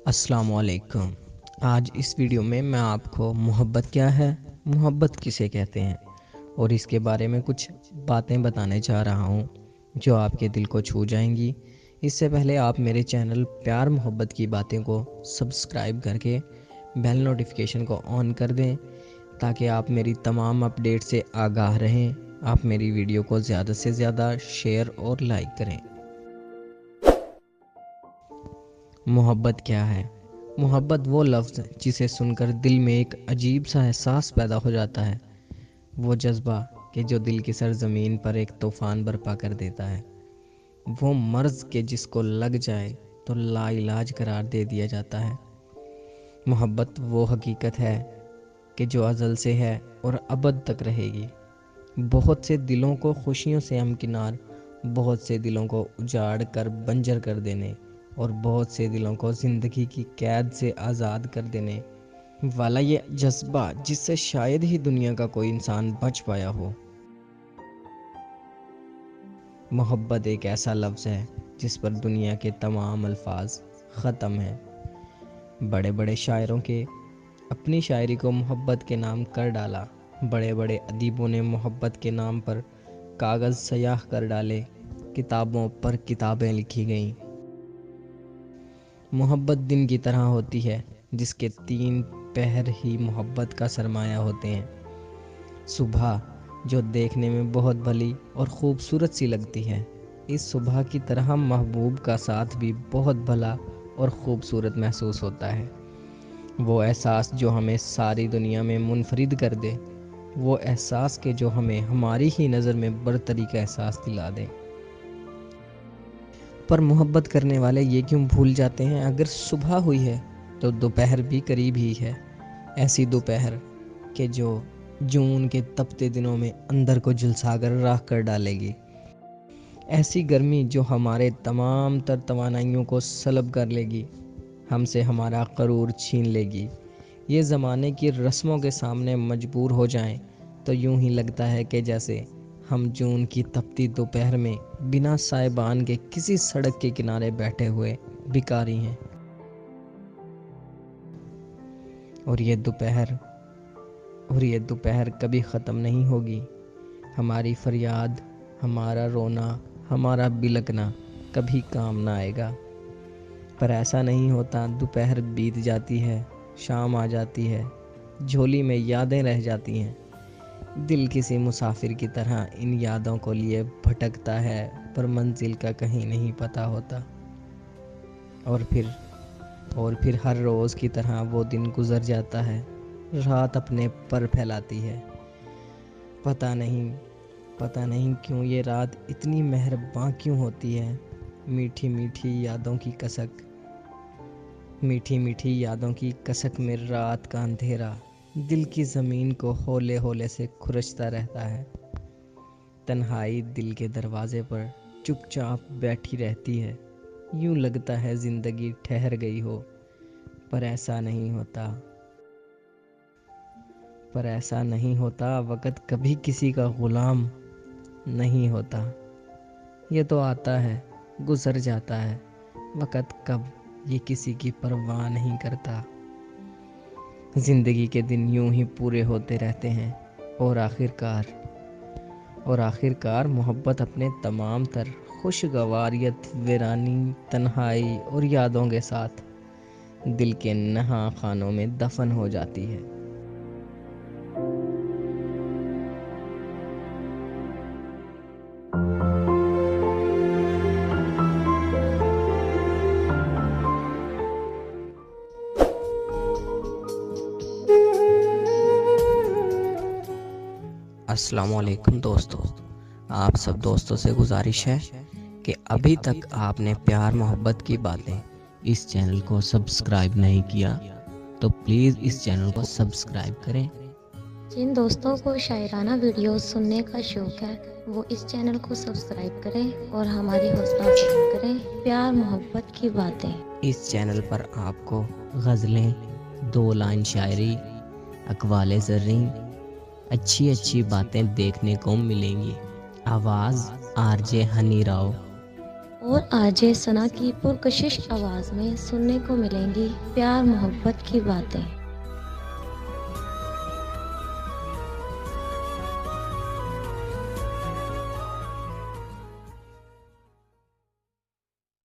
अस्सलामुअलैकुम। आज इस वीडियो में मैं आपको मोहब्बत क्या है, मोहब्बत किसे कहते हैं और इसके बारे में कुछ बातें बताने जा रहा हूँ जो आपके दिल को छू जाएंगी। इससे पहले आप मेरे चैनल प्यार मोहब्बत की बातें को सब्सक्राइब करके बेल नोटिफिकेशन को ऑन कर दें ताकि आप मेरी तमाम अपडेट से आगाह रहें। आप मेरी वीडियो को ज़्यादा से ज़्यादा शेयर और लाइक करें। मोहब्बत क्या है? मोहब्बत वो लफ्ज़ जिसे सुनकर दिल में एक अजीब सा एहसास पैदा हो जाता है, वो जज्बा कि जो दिल की सरजमीन पर एक तूफ़ान बर्पा कर देता है, वो मर्ज़ के जिसको लग जाए तो लाइलाज करार दे दिया जाता है। मोहब्बत वो हकीकत है कि जो अज़ल से है और अबद तक रहेगी। बहुत से दिलों को खुशियों से हमकिनार, बहुत से दिलों को उजाड़ कर बंजर कर देने और बहुत से दिलों को ज़िंदगी की कैद से आज़ाद कर देने वाला ये जज्बा जिससे शायद ही दुनिया का कोई इंसान बच पाया हो। मोहब्बत एक ऐसा लफ्ज़ है जिस पर दुनिया के तमाम अल्फाज ख़त्म हैं। बड़े बड़े शायरों के अपनी शायरी को मोहब्बत के नाम कर डाला। बड़े बड़े अदीबों ने मोहब्बत के नाम पर कागज़ सयाह कर डाले। किताबों पर किताबें लिखी गईं। मोहब्बत दिन की तरह होती है जिसके 3 पहर ही मोहब्बत का सरमाया होते हैं। सुबह जो देखने में बहुत भली और ख़ूबसूरत सी लगती है, इस सुबह की तरह महबूब का साथ भी बहुत भला और ख़ूबसूरत महसूस होता है। वो एहसास जो हमें सारी दुनिया में मुनफरिद कर दे, वो एहसास के जो हमें हमारी ही नज़र में बरतरी का एहसास दिला दे। पर मोहब्बत करने वाले ये क्यों भूल जाते हैं अगर सुबह हुई है तो दोपहर भी करीब ही है। ऐसी दोपहर के जो जून के तपते दिनों में अंदर को झुलसाकर राख कर डालेगी। ऐसी गर्मी जो हमारे तमाम तर तवानाइयों को सलब कर लेगी, हमसे हमारा करूर छीन लेगी। ये ज़माने की रस्मों के सामने मजबूर हो जाएं तो यूं ही लगता है कि जैसे हम जून की तपती दोपहर में बिना साइबान के किसी सड़क के किनारे बैठे हुए भिखारी हैं। और ये दोपहर कभी ख़त्म नहीं होगी। हमारी फरियाद, हमारा रोना, हमारा बिलकना कभी काम ना आएगा। पर ऐसा नहीं होता। दोपहर बीत जाती है, शाम आ जाती है, झोली में यादें रह जाती हैं। दिल किसी मुसाफिर की तरह इन यादों को लिए भटकता है पर मंजिल का कहीं नहीं पता होता। और फिर हर रोज़ की तरह वो दिन गुजर जाता है। रात अपने पर फैलाती है। पता नहीं क्यों ये रात इतनी मेहरबान क्यों होती है। मीठी मीठी यादों की कसक में रात का अंधेरा दिल की ज़मीन को हौले हौले से खुरचता रहता है। तन्हाई दिल के दरवाजे पर चुपचाप बैठी रहती है। यूं लगता है ज़िंदगी ठहर गई हो, पर ऐसा नहीं होता। वक़्त कभी किसी का ग़ुलाम नहीं होता। ये तो आता है, गुज़र जाता है। वक़्त कब ये किसी की परवाह नहीं करता। ज़िंदगी के दिन यूं ही पूरे होते रहते हैं और आखिरकार मोहब्बत अपने तमाम तर खुशगवारियत, वीरानी, तन्हाई और यादों के साथ दिल के नहा खानों में दफन हो जाती है। अस्सलामुअलैकुम दोस्तों, आप सब दोस्तों से गुजारिश है कि अभी तक आपने प्यार मोहब्बत की बातें इस चैनल को सब्सक्राइब नहीं किया तो प्लीज़ इस चैनल को सब्सक्राइब करें। जिन दोस्तों को शायराना वीडियोस सुनने का शौक़ है वो इस चैनल को सब्सक्राइब करें और हमारी हौसला अफजाई करें। प्यार मोहब्बत की बातें। इस चैनल पर आपको गज़लें, 2 लाइन शायरी, अक़वाले ज़र्रीं, अच्छी बातें देखने को मिलेंगी। आवाज़ आरजे हनी राव। और आरजे सना की पुरकशिश आवाज़ में सुनने को मिलेंगी प्यार मोहब्बत की बातें।